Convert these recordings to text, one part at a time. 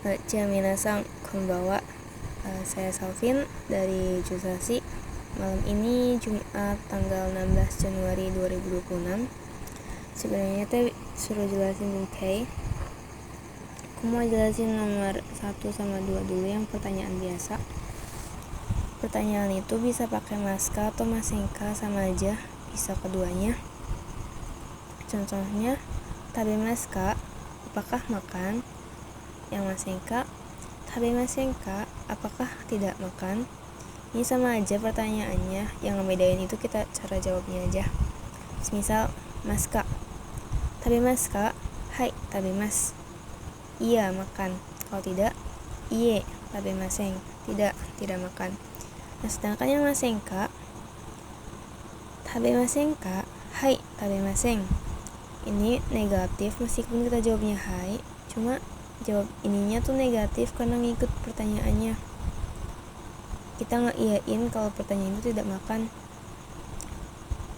Minasan konbawa. Saya Salvin dari Jusasi. Malam ini Jumat tanggal 16 Januari 2026. Sebenarnya teh suruh jelasin Bung Kay. Aku mau jelasin nomor 1 sama 2 dulu, yang pertanyaan biasa. Pertanyaan itu bisa pakai maska atau masenka, sama aja, bisa keduanya. Contohnya, tabe maska, apakah makan? Yang masenka, tabe masenka, apakah tidak makan? Ini sama aja pertanyaannya, yang ngebedain itu kita cara jawabnya aja. Misal, maska, tabe maska, hai, tabe mas. Iya, makan. Kalau tidak, iye, tabe maseng, tidak makan. Nah, sedangkan yang masenka, tabe masenka, hai, tabe maseng. Ini negatif meskipun kita jawabnya hai, cuma jawab ininya tuh negatif karena ngikut pertanyaannya. Kita ngeiyain kalau pertanyaan itu tidak makan.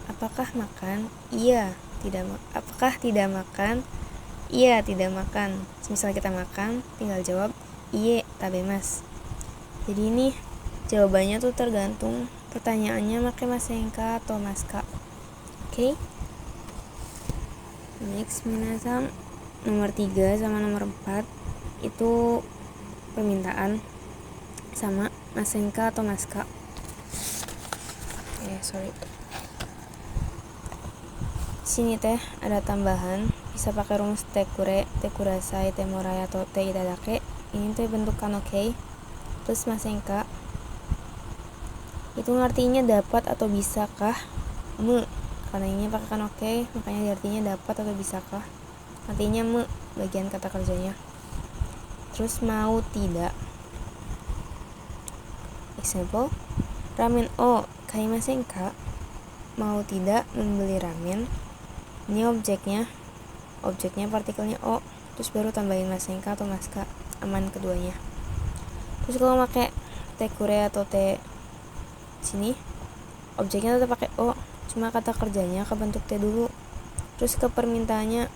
Apakah makan? Iya, tidak. Apakah tidak makan? Iya, tidak makan. Misalnya kita makan, tinggal jawab iye, tabe mas. Jadi ini jawabannya tuh tergantung pertanyaannya pakai masenka atau maska. Oke? Next, minasan nomor 3 sama nomor 4 itu permintaan sama masenka atau maska. Sini teh ada tambahan, bisa pakai rumus tekure, tekurasai, temorai, atau te itadake. Ini tuh bentuk kanoke plus masenka. Itu artinya dapat atau bisakah? Karena ini pakai kanoke, makanya artinya dapat atau bisakah. Artinya bagian kata kerjanya. Terus mau tidak. Example, ramen o kaimasen ka? Mau tidak membeli ramen. Ini objeknya partikelnya o, terus baru tambahin masenka atau maska, aman keduanya. Terus kalau pakai tekure atau te sini, objeknya tetap pakai o, cuma kata kerjanya ke bentuk te dulu. Terus ke permintaannya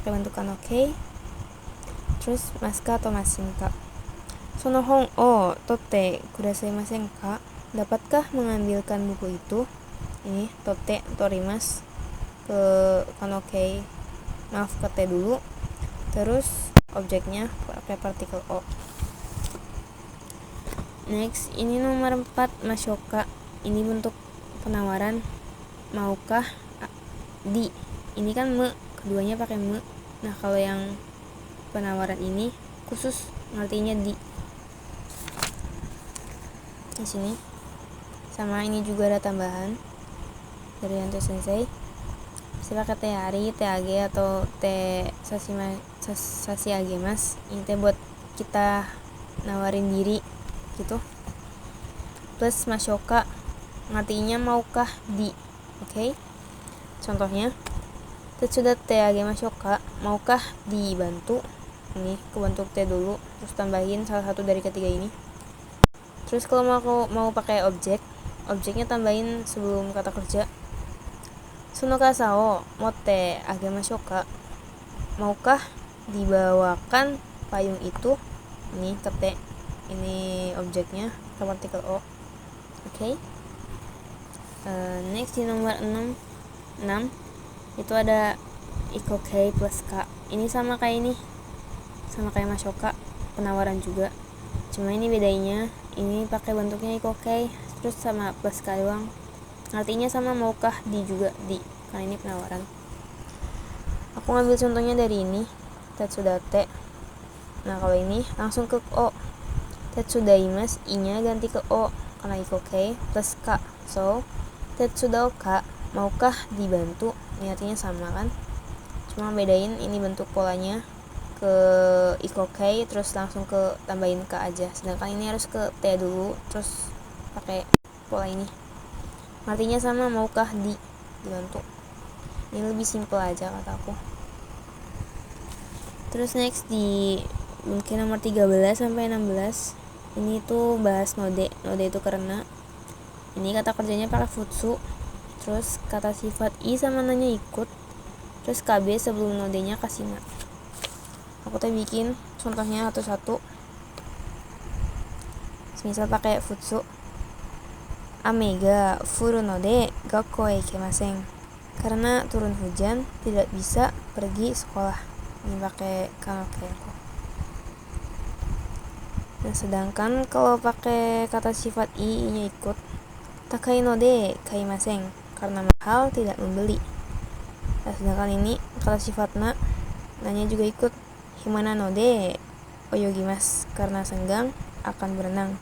ke bentuk kanoke, terus maska atau masenka. Sonohong o tote kudasai masenka? Dapatkah mengambilkan buku itu? Ini tote torimas ke kanoke, ke te dulu, terus objeknya pakai partikel o. Next, ini nomor 4 masyoka. Ini bentuk penawaran, maukah di. Ini kan keduanya pakai Nah, kalau yang penawaran ini khusus artinya di sini. Sama ini juga ada tambahan dari Yanto Sensei. Bisa pakai te ari, te age, atau te sasi age mas. Ini teh buat kita nawarin diri gitu. Plus masyoka, artinya maukah di. Oke? Contohnya, tetsuda te age masyoka, maukah dibantu? Ini kebentuk te dulu, terus tambahin salah satu dari ketiga ini. Terus kalau mau pakai objeknya tambahin sebelum kata kerja. Sono kasa o motte agemashou ka? Maukah dibawakan payung itu? Ini kete, ini objeknya ke partikel o. Oke. Next, di nomor 6 itu ada ikokei plus ka. Ini sama kayak masyoka, penawaran juga. Cuma ini bedanya, ini pakai bentuknya ikokei, terus sama plus ka doang. Artinya sama maukah di juga di, karena ini penawaran. Aku ngambil contohnya dari ini, tetsudate. Nah, kalau ini langsung ke o. Tetsudaimasu, i-nya ganti ke o karena ikokei plus ka. So, tetsudaoka, maukah dibantu? Ini artinya sama kan? Cuma bedain ini bentuk polanya ke ikokei, terus langsung ke tambahin ka aja. Sedangkan ini harus ke te dulu, terus pakai pola ini. Artinya sama, maukah dibantu. Ini lebih simple aja kata aku. Terus next, di mungkin nomor 13 sampai 16 ini tuh bahas node itu karena ini kata kerjanya pakai futsu, terus kata sifat i sama nanya ikut, terus kb sebelum nodenya kasina. Aku aku tuh bikin contohnya satu-satu. Misal pakai futsu. Ame ga furu no de gakkou e ikemasen. Karena turun hujan, tidak bisa pergi sekolah. Ini pakai kanoke aku. Nah, sedangkan kalau pakai kata sifat i-nya ikut, takai no de kaimasen. Karena mahal, tidak membeli. Nah, sedangkan ini kata sifat nanya juga ikut, himana no de oyogimasu. Karena senggang, akan berenang.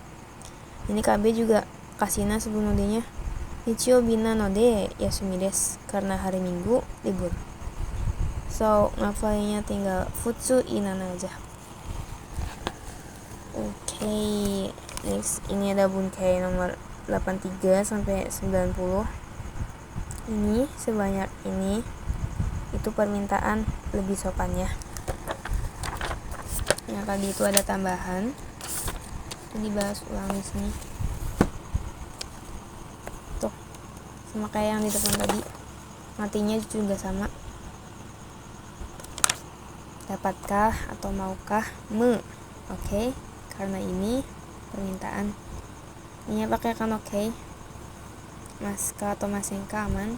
Ini KB juga kasihna sebelum nodenya. Nichiyoubi nanode yasumi desu. Karena hari Minggu libur. So, ngafalnya tinggal futsu inana aja. Oke, next ini ada bunkai nomor 83 sampai 90. Ini sebanyak ini itu permintaan lebih sopannya. Yang tadi itu ada tambahan. Itu dibahas ulang di sini. Tuh, sama kayak yang di depan tadi. Matinya juga sama. Dapatkah atau maukah? Oke. Karena ini permintaan. Ini pakai kan oke. Maska atau masenka aman.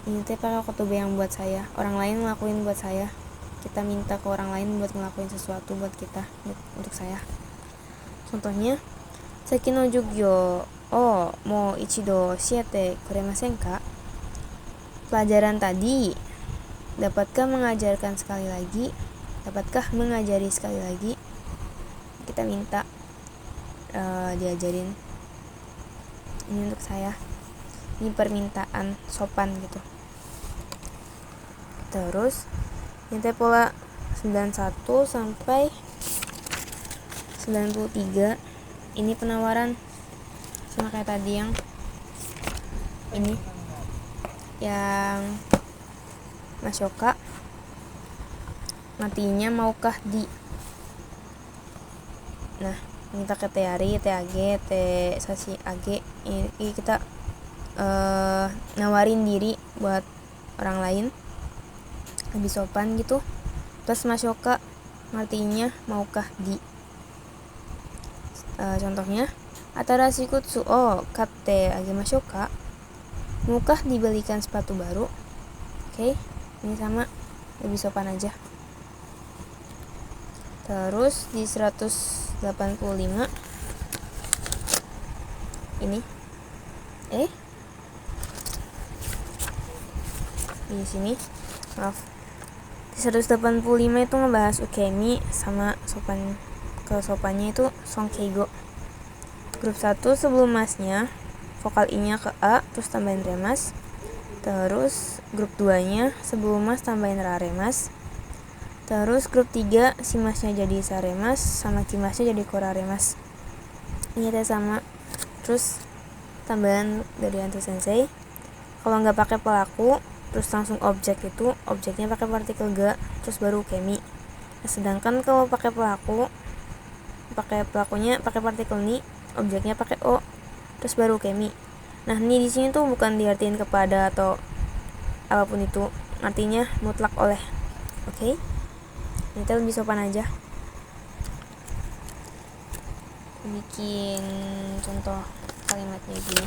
Ini teh pakai kotobe yang buat saya. Orang lain ngelakuin buat saya. Kita minta ke orang lain buat ngelakuin sesuatu buat kita, untuk saya. Contohnya, saki no jugyo mo ichido shiete kuremasen ka? Pelajaran tadi, dapatkah mengajarkan sekali lagi? Dapatkah mengajari sekali lagi? Kita minta diajarin. Ini untuk saya. Ini permintaan sopan gitu. Terus, ini pola 91 sampai 93. Ini penawaran sama kayak tadi yang ini, yang Mashoka. Matinya maukah di. Nah, ini pakai teari, TAG, Sashi AG. Ini kita nawarin diri buat orang lain lebih sopan gitu. Terus Mashoka artinya maukah di. Contohnya, atarashi kutsu o katte agemashou ka? Maukah dibelikan sepatu baru? Oke, ini sama, lebih sopan aja. Terus di 185 ini di sini, maaf, di 185 itu ngebahas ukemi sama sopan. Kesopannya itu songkeigo. Grup 1 sebelum masnya vokal i-nya ke a terus tambahin remas. Terus grup 2 nya sebelum mas tambahin raremas. Terus grup 3 si masnya jadi saremas sama kimasnya jadi koraremas. Ini teh sama. Terus tambahan dari Hantu Sensei, kalau nggak pakai pelaku terus langsung objek, itu objeknya pakai partikel ga terus baru ukemi. Nah, sedangkan kalau pakai pelakunya pakai partikel ni, objeknya pakai o terus baru ukemi. Nah, ini di sini tuh bukan diartiin kepada atau apapun itu, artinya mutlak oleh. Oke? Ini tuh lebih sopan aja. Bikin contoh kalimatnya gini.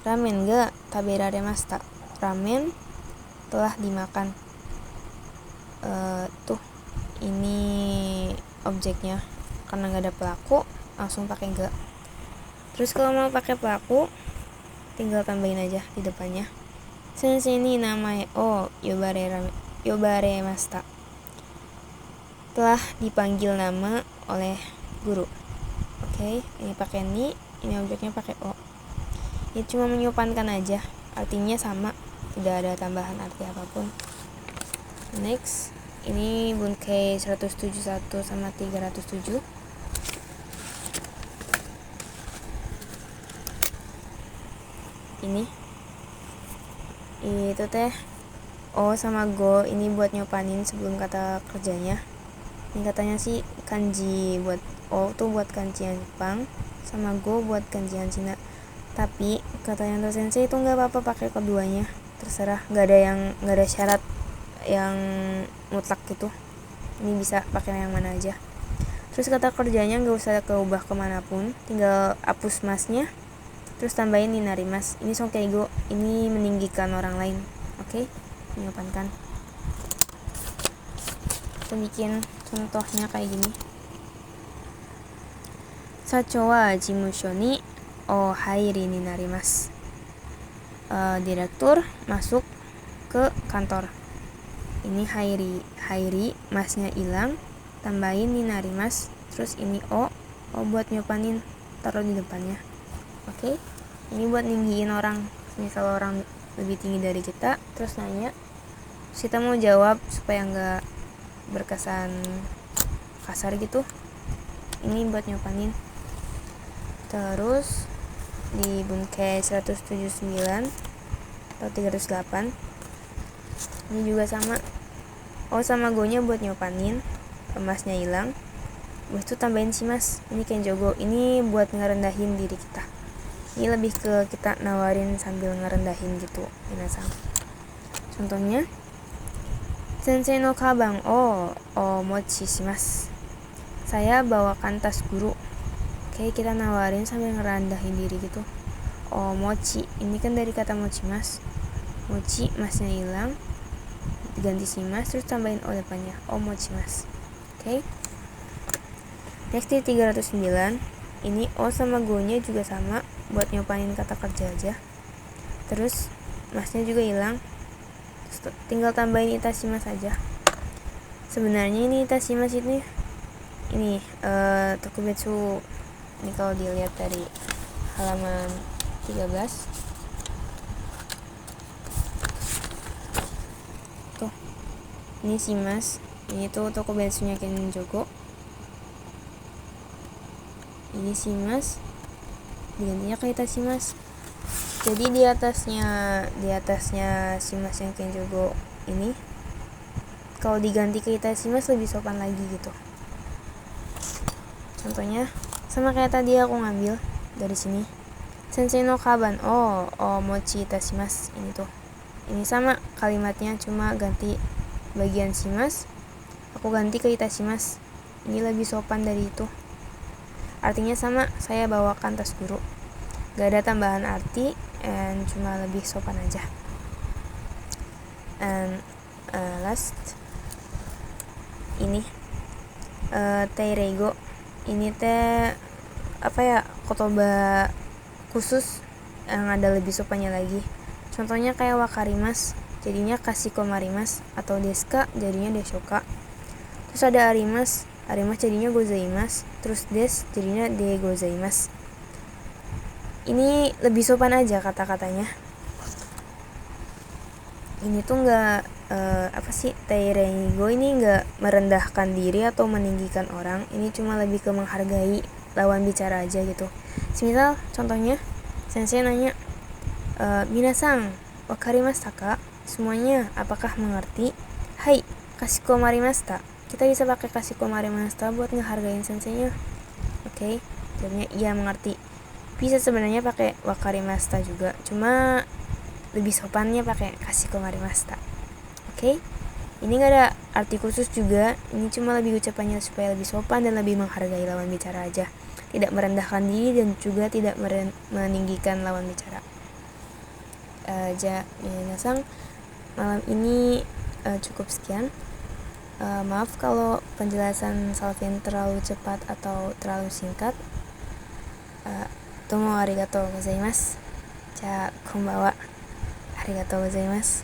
Ramen ga taberaremashita. Ramen telah dimakan. Tuh, ini objeknya. Karena nggak ada pelaku, langsung pakai ga. Terus kalau mau pakai pelaku, tinggal tambahin aja di depannya. Sensei ni namae o yobaremashita. Telah dipanggil nama oleh guru. Oke, ini pakai ni, ini objeknya pakai o. Ini cuma menyopankan aja, artinya sama, tidak ada tambahan arti apapun. Next, ini bunkai 171 sama 307. Ini itu teh o sama go, ini buat nyopanin sebelum kata kerjanya. Ini katanya sih kanji buat o tuh buat kanji yang Jepang, sama go buat kanji yang Cina. Tapi katanya Sensei itu nggak apa-apa pakai keduanya, terserah, nggak ada syarat yang mutlak gitu, ini bisa pakai yang mana aja. Terus kata kerjanya nggak usah keubah kemanapun, tinggal hapus masnya, terus tambahin ninarimas. Ini sonkeigo, ini meninggikan orang lain. Oke, menyopankan. Kita bikin contohnya kayak gini. Sacho wa jimusho ni o hairi ni narimasu. Direktur masuk ke kantor. Ini hairi, masnya hilang, tambahin ni narimasu, terus ini o buat nyopanin, taruh di depannya. Oke, ini buat ninggiin orang. Misal orang lebih tinggi dari kita, terus nanya, terus kita mau jawab supaya nggak berkesan kasar gitu. Ini buat nyopanin. Terus di bunke 179 atau 308 ini juga sama. Sama go nya buat nyopanin, emasnya hilang, habis itu tambahin shimasu. Ini kenjogo, ini buat ngerendahin diri kita. Ini lebih ke kita nawarin sambil ngerendahin gitu, minasang. Contohnya, sensei no kabang o mochi shimasu. Saya bawakan tas guru. Oke, kita nawarin sambil ngerendahin diri gitu. Mochi, ini kan dari kata mochimasu. Mochi, masnya hilang, diganti shimasu, terus tambahin o depannya, mochimasu. Oke. Next di 309, ini o sama go nya juga sama, buat nyopanin kata kerja aja. Terus masnya juga hilang, terus tinggal tambahin itashimasu aja. Sebenarnya ini itashimasu ini tokubetsu. Ini kalau dilihat dari halaman 13 tuh, ini shimasu, ini tuh tokubetsunya kenjogo. Ini shimasu, digantinya ke itashimasu. Jadi di atasnya shimasu yang kenjogo ini, kalau diganti ke itashimasu lebih sopan lagi gitu. Contohnya sama kayak tadi aku ngambil dari sini. Sensei no kaban o mochi itashimasu. Ini tuh, ini sama kalimatnya, cuma ganti bagian shimasu, aku ganti ke itashimasu. Ini lebih sopan dari itu. Artinya sama, saya bawakan tas guru. Gak ada tambahan arti, and cuma lebih sopan aja. And last, ini teireigo. Ini kotoba khusus yang ada lebih sopannya lagi. Contohnya kayak wakarimas, jadinya kashikomarimasu, atau deska jadinya deshoka. Terus ada arimas jadinya gozaimasu, terus des jadinya de gozaimasu. Ini lebih sopan aja kata-katanya. Ini tuh nggak teireigo ini nggak merendahkan diri atau meninggikan orang. Ini cuma lebih ke menghargai lawan bicara aja gitu. Semisal contohnya sensei nanya, minasan wakarimashita ka? Semuanya apakah mengerti? Hai, kashikomarimashita. Kita bisa pakai kashikomarimashita buat ngehargain senseinya. Oke, jawabnya iya mengerti. Bisa sebenarnya pakai wakarimashita juga, cuma lebih sopannya pakai kashikomarimashita. Oke, ini gak ada arti khusus juga, ini cuma lebih ucapannya supaya lebih sopan dan lebih menghargai lawan bicara aja, tidak merendahkan diri dan juga tidak meninggikan lawan bicara. Minasang, malam ini cukup sekian. Maaf kalau penjelasan Salvin terlalu cepat atau terlalu singkat. Domo arigatou gozaimasu. Konbanwa. Arigatou gozaimasu.